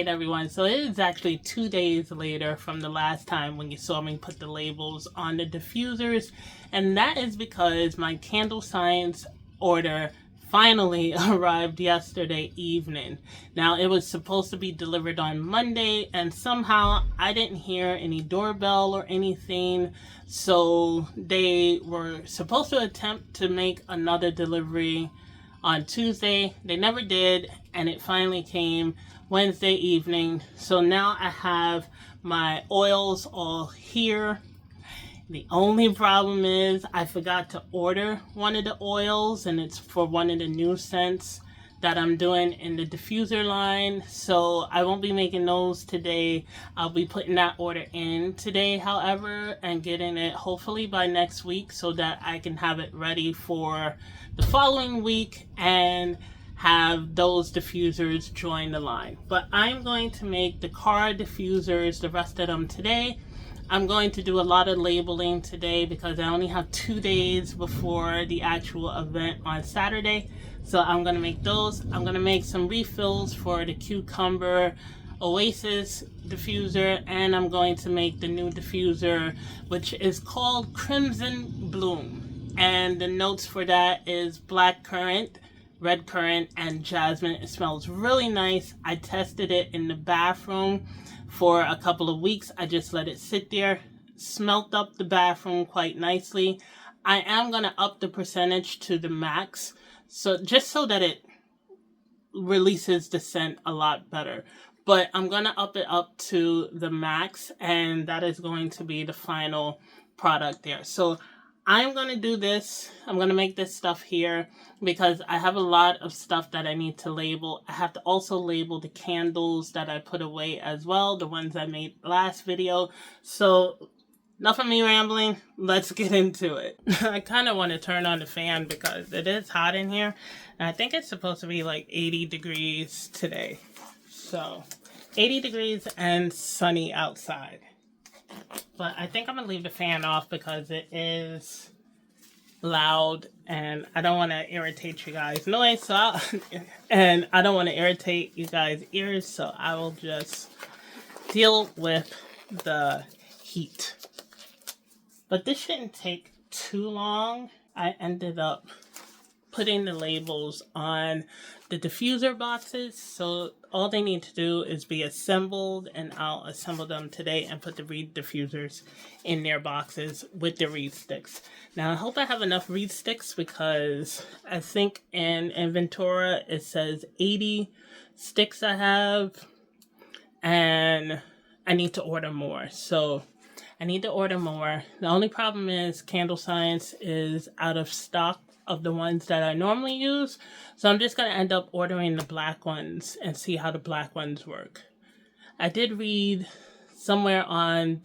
Alright everyone, so it is actually 2 days later from the last time when you saw me put the labels on the diffusers, and that is because my Candle Science order finally arrived yesterday evening. Now it was supposed to be delivered on Monday, and somehow I didn't hear any doorbell or anything, so they were supposed to attempt to make another delivery on Tuesday. They never did, and it finally came Wednesday evening. So now I have my oils all here. The only problem is I forgot to order one of the oils, and it's for one of the new scents that I'm doing in the diffuser line, so I won't be making those today. I'll be putting that order in today, however, and getting it hopefully by next week so that I can have it ready for the following week and have those diffusers join the line. But I'm going to make the car diffusers, the rest of them, today. I'm going to do a lot of labeling today because I only have 2 days before the actual event on Saturday. So I'm going to make those. I'm going to make some refills for the Cucumber Oasis diffuser, and I'm going to make the new diffuser, which is called Crimson Bloom. And the notes for that is black currant, red currant, and jasmine. It smells really nice. I tested it in the bathroom for a couple of weeks. I just let it sit there, smelt up the bathroom quite nicely. I am going to up the percentage to the max, so just so that it releases the scent a lot better. But I'm going to up it up to the max, and that is going to be the final product there. So I'm going to do this. I'm going to make this stuff here because I have a lot of stuff that I need to label. I have to also label the candles that I put away as well, the ones I made last video. So enough of me rambling. Let's get into it. I kind of want to turn on the fan because it is hot in here. And I think it's supposed to be like 80 degrees today. So 80 degrees and sunny outside. But I think I'm going to leave the fan off because it is loud and I don't want to irritate you guys' noise. So and I don't want to irritate you guys' ears, so I will just deal with the heat. But this shouldn't take too long. I ended up putting the labels on the diffuser boxes, so all they need to do is be assembled, and I'll assemble them today and put the reed diffusers in their boxes with the reed sticks. Now I hope I have enough reed sticks because I think in Inventora it says 80 sticks I have, and I need to order more. So I need to order more. The only problem is Candle Science is out of stock of the ones that I normally use. So I'm just going to end up ordering the black ones and see how the black ones work. I did read somewhere on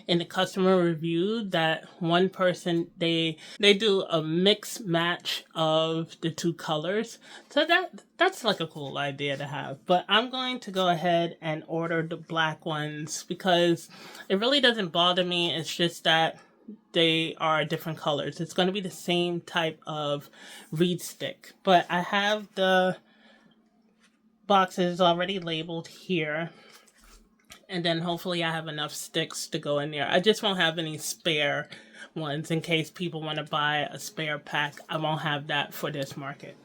in the customer review that one person, they do a mix match of the two colors. So that's like a cool idea to have. But I'm going to go ahead and order the black ones because it really doesn't bother me. It's just that they are different colors. It's going to be the same type of reed stick. But I have the boxes already labeled here. And then hopefully I have enough sticks to go in there. I just won't have any spare ones in case people want to buy a spare pack. I won't have that for this market.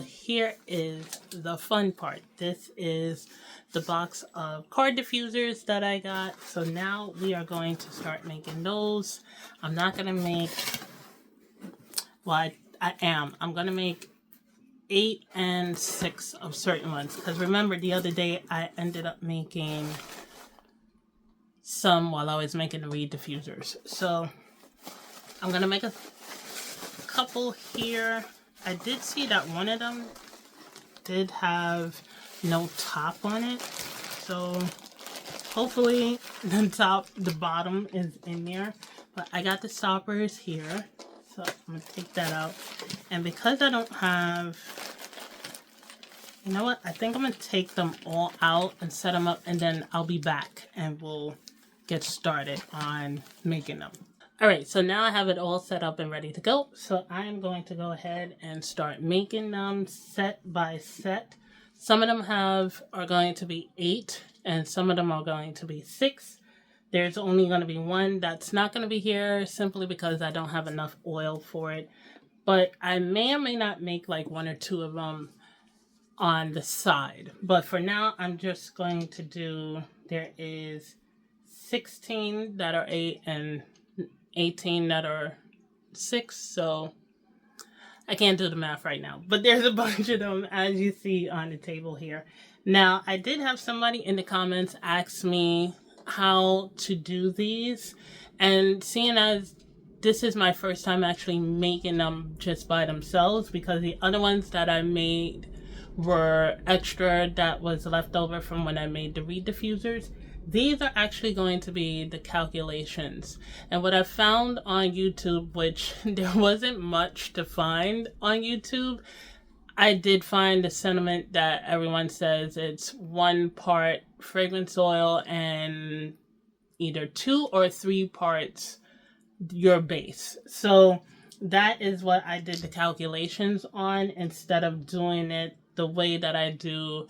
Here is the fun part. This is the box of card diffusers that I got. So now we are going to start making those. I'm not going to make, well, I am. I'm going to make 8 and 6 of certain ones. Because remember, the other day I ended up making some while I was making the reed diffusers. So I'm going to make a couple here. I did see that one of them did have no top on it, so hopefully the bottom is in there. But I got the stoppers here, so I'm gonna take that out. And because I don't have, you know what, I think I'm gonna take them all out and set them up, and then I'll be back and we'll get started on making them. Alright, so now I have it all set up and ready to go. So I'm going to go ahead and start making them set by set. Some of them are going to be 8 and some of them are going to be 6. There's only going to be one that's not going to be here simply because I don't have enough oil for it. But I may or may not make like 1 or 2 of them on the side. But for now, I'm just going to do, there is 16 that are 8 and 18 that are 6, so I can't do the math right now, but there's a bunch of them as you see on the table here. Now, I did have somebody in the comments ask me how to do these, and seeing as this is my first time actually making them just by themselves, because the other ones that I made were extra that was left over from when I made the reed diffusers. These are actually going to be the calculations. And what I found on YouTube, which there wasn't much to find on YouTube, I did find the sentiment that everyone says it's 1 part fragrance oil and either 2 or 3 parts your base. So that is what I did the calculations on instead of doing it the way that I do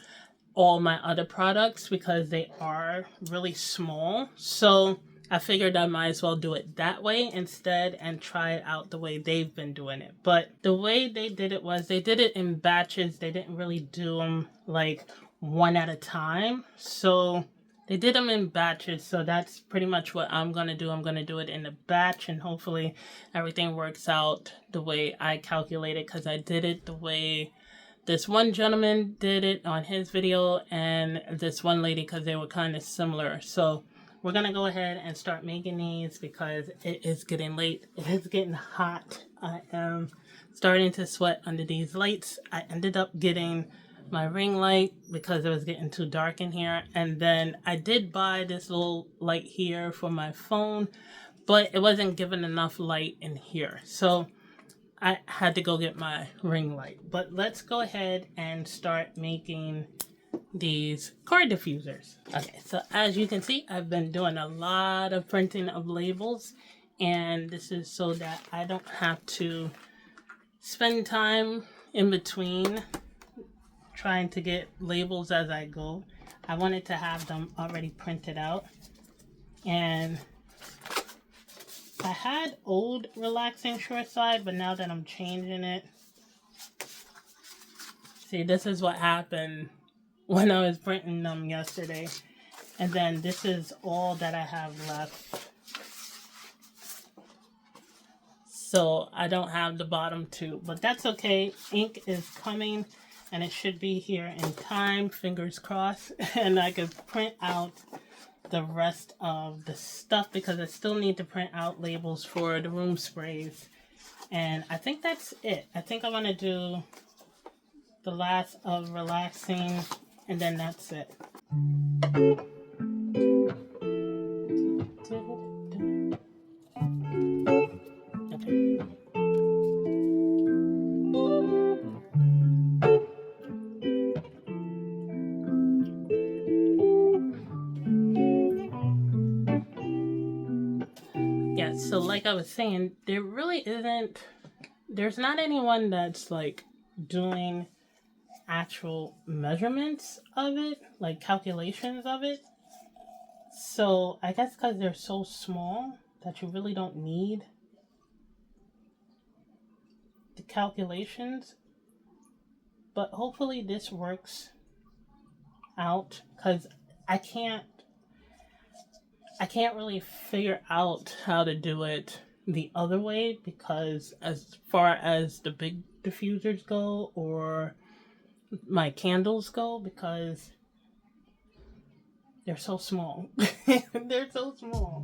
all my other products, because they are really small. So I figured I might as well do it that way instead and try it out the way they've been doing it. But the way they did it was they did it in batches. They didn't really do them like one at a time. So they did them in batches. So that's pretty much what I'm going to do. I'm going to do it in a batch, and hopefully everything works out the way I calculated, because I did it the way this one gentleman did it on his video and this one lady, because they were kind of similar. So we're going to go ahead and start making these because it is getting late. It is getting hot. I am starting to sweat under these lights. I ended up getting my ring light because it was getting too dark in here. And then I did buy this little light here for my phone, but it wasn't giving enough light in here. So I had to go get my ring light. But let's go ahead and start making these card diffusers. Okay, so as you can see, I've been doing a lot of printing of labels, and this is so that I don't have to spend time in between trying to get labels as I go. I wanted to have them already printed out, and I had old relaxing short side, but now that I'm changing it, see, this is what happened when I was printing them yesterday. And then this is all that I have left. So I don't have the bottom two, but that's okay. Ink is coming and it should be here in time, fingers crossed, and I can print out the rest of the stuff because I still need to print out labels for the room sprays. And I think that's it. I think I'm gonna do the last of relaxing and then that's it. Okay. Yeah, so like I was saying, there really isn't, there's not anyone that's like doing actual measurements of it, like calculations of it. So I guess because they're so small that you really don't need the calculations. But hopefully this works out because I can't really figure out how to do it the other way, because as far as the big diffusers go or my candles go, because they're so small. They're so small.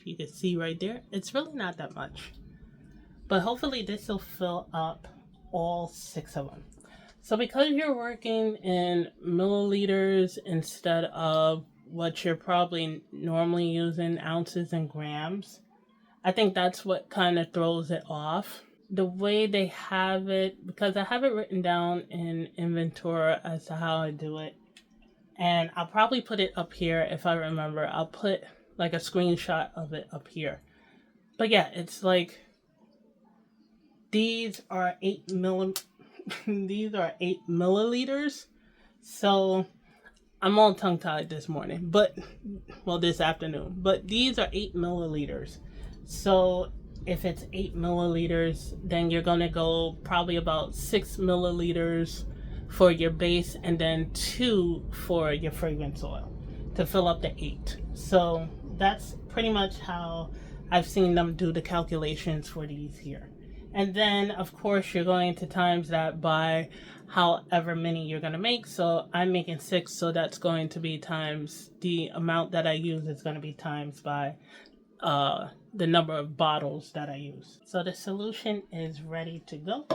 If you can see right there, it's really not that much. But hopefully this will fill up all 6 of them. So because you're working in milliliters instead of what you're probably normally using, ounces and grams, I think that's what kind of throws it off. The way they have it, because I have it written down in inventory as to how I do it, and I'll probably put it up here if I remember. I'll put like a screenshot of it up here. But yeah, it's like these are 8 milliliters. So I'm all tongue-tied this morning, but well, this afternoon. But these are 8 milliliters. So if it's 8 milliliters, then you're gonna go probably about 6 milliliters for your base, and then 2 for your fragrance oil to fill up the 8. So that's pretty much how I've seen them do the calculations for these here. And then of course you're going to times that by however many you're going to make. So I'm making 6, so that's going to be times the amount that I use is going to be times by the number of bottles that I use. So the solution is ready to go.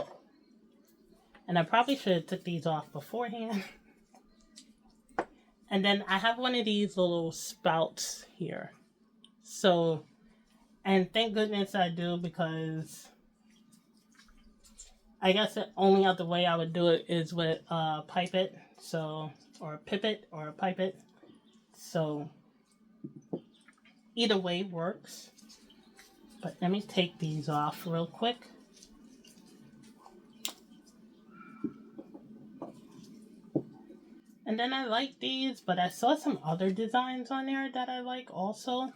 And I probably should have took these off beforehand. And then I have one of these little spouts here. So, and thank goodness I do, because I guess the only other way I would do it is with a pipette. So, or a pipette or a pipette. So, either way works. But let me take these off real quick. And then I like these, but I saw some other designs on there that I like also.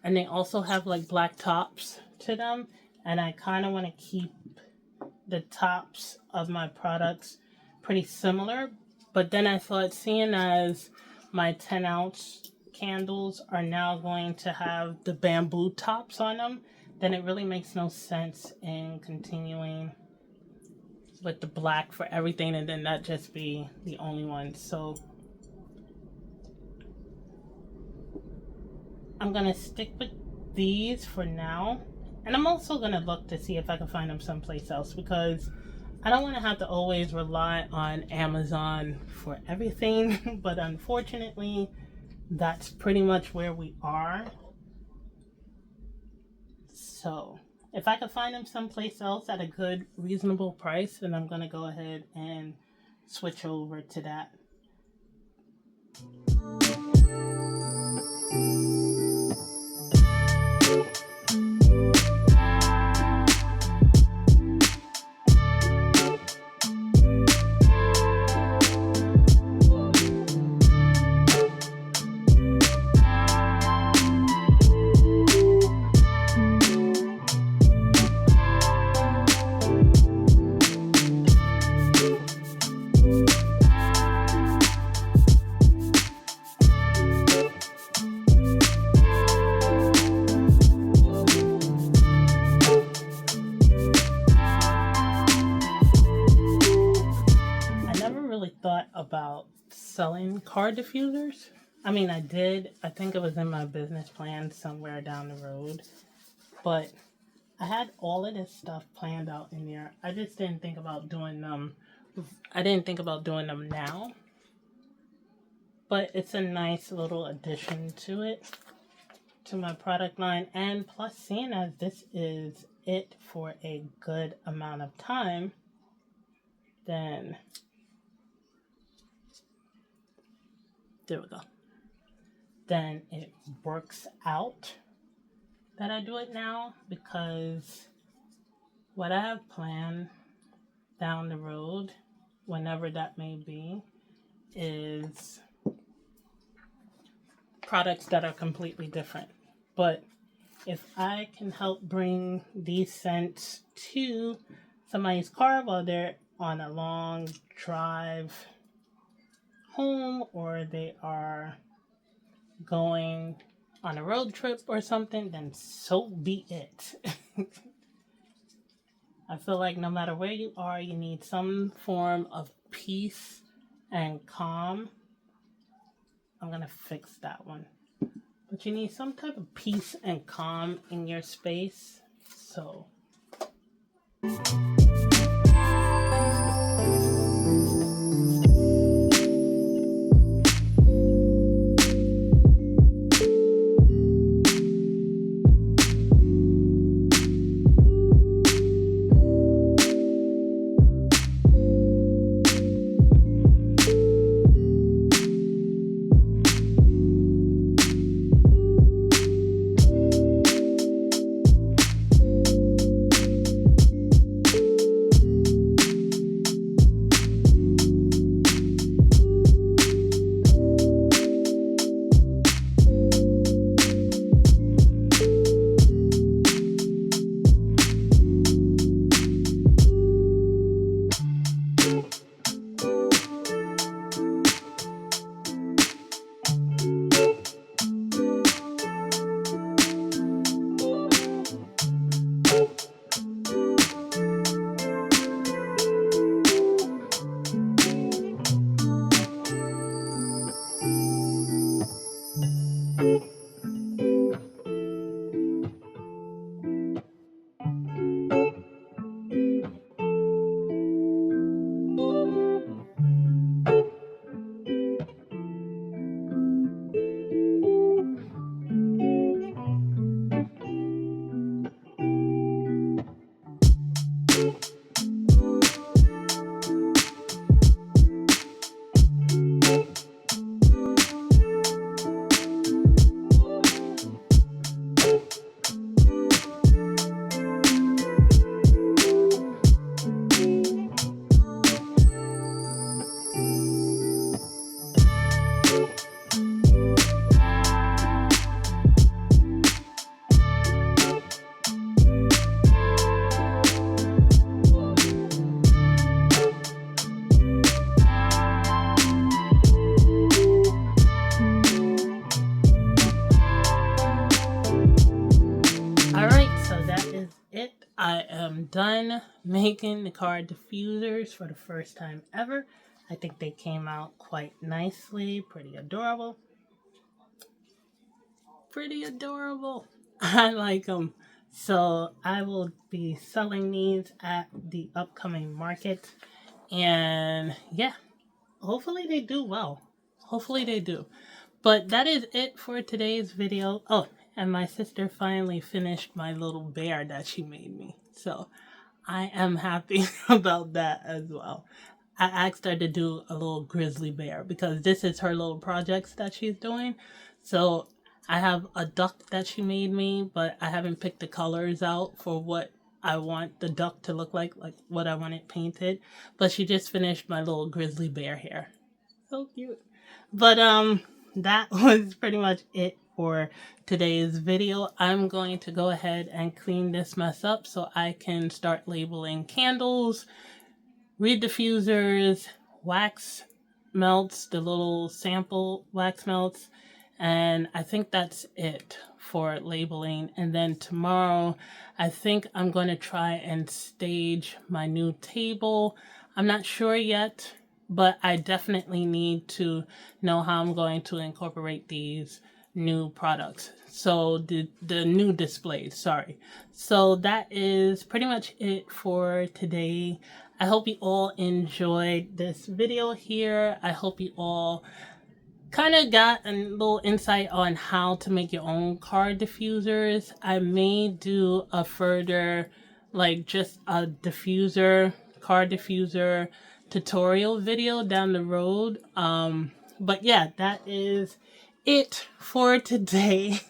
And they also have like black tops to them. And I kind of want to keep the tops of my products pretty similar. But then I thought, seeing as my 10-ounce candles are now going to have the bamboo tops on them, then it really makes no sense in continuing with the black for everything and then that just be the only one. So I'm gonna stick with these for now, and I'm also gonna look to see if I can find them someplace else, because I don't want to have to always rely on Amazon for everything. But unfortunately that's pretty much where we are. So if I could find them someplace else at a good, reasonable price, then I'm going to go ahead and switch over to that. Thought about selling car diffusers. I mean, I did. I think it was in my business plan somewhere down the road. But I had all of this stuff planned out in there. I just didn't think about doing them. I didn't think about doing them now. But it's a nice little addition to it, to my product line. And plus, seeing as this is it for a good amount of time, then there we go. Then it works out that I do it now, because what I have planned down the road, whenever that may be, is products that are completely different. But if I can help bring these scents to somebody's car while they're on a long drive home, or they are going on a road trip or something, then so be it. I feel like no matter where you are, you need some form of peace and calm. I'm gonna fix that one. but you need some type of peace and calm in your space. So I am done making the card diffusers for the first time ever. I think they came out quite nicely, pretty adorable. Pretty adorable. I like them. So I will be selling these at the upcoming market. And yeah, hopefully they do well. Hopefully they do. But that is it for today's video. Oh, and my sister finally finished my little bear that she made me. So I am happy about that as well. I asked her to do a little grizzly bear because this is her little projects that she's doing. So I have a duck that she made me, but I haven't picked the colors out for what I want the duck to look like what I want it painted. But she just finished my little grizzly bear hair. So cute. But that was pretty much it for today's video. I'm going to go ahead and clean this mess up so I can start labeling candles, reed diffusers, wax melts, the little sample wax melts, and I think that's it for labeling. And then tomorrow I think I'm going to try and stage my new table. I'm not sure yet, but I definitely need to know how I'm going to incorporate these new products. So the new displays, sorry. So that is pretty much it for today. I hope you all enjoyed this video here. I hope you all kind of got a little insight on how to make your own card diffusers. I may do a further, just a card diffuser tutorial video down the road. But yeah, that is it for today.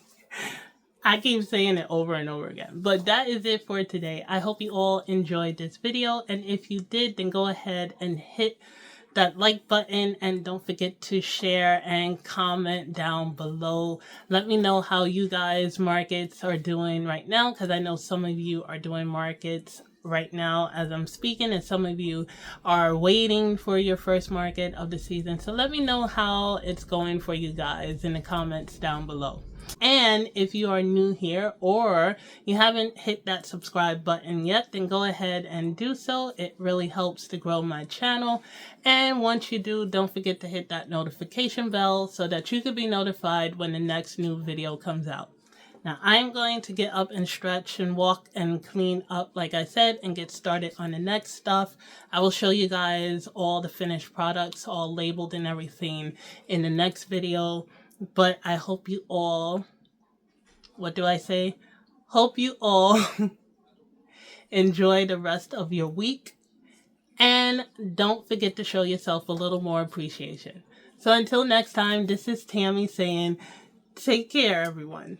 I keep saying it over and over again, but that is it for today. I hope you all enjoyed this video, and if you did, then go ahead and hit that like button, and don't forget to share and comment down below. Let me know how you guys markets are doing right now, because I know some of you are doing markets right now as I'm speaking, and some of you are waiting for your first market of the season. So let me know how it's going for you guys in the comments down below. And if you are new here or you haven't hit that subscribe button yet, then go ahead and do so. It really helps to grow my channel. And once you do, don't forget to hit that notification bell so that you can be notified when the next new video comes out. Now I'm going to get up and stretch and walk and clean up, like I said, and get started on the next stuff. I will show you guys all the finished products, all labeled and everything in the next video. But I hope you all, what do I say? Hope you all enjoy the rest of your week. And don't forget to show yourself a little more appreciation. So until next time, this is Tammy saying, take care, everyone.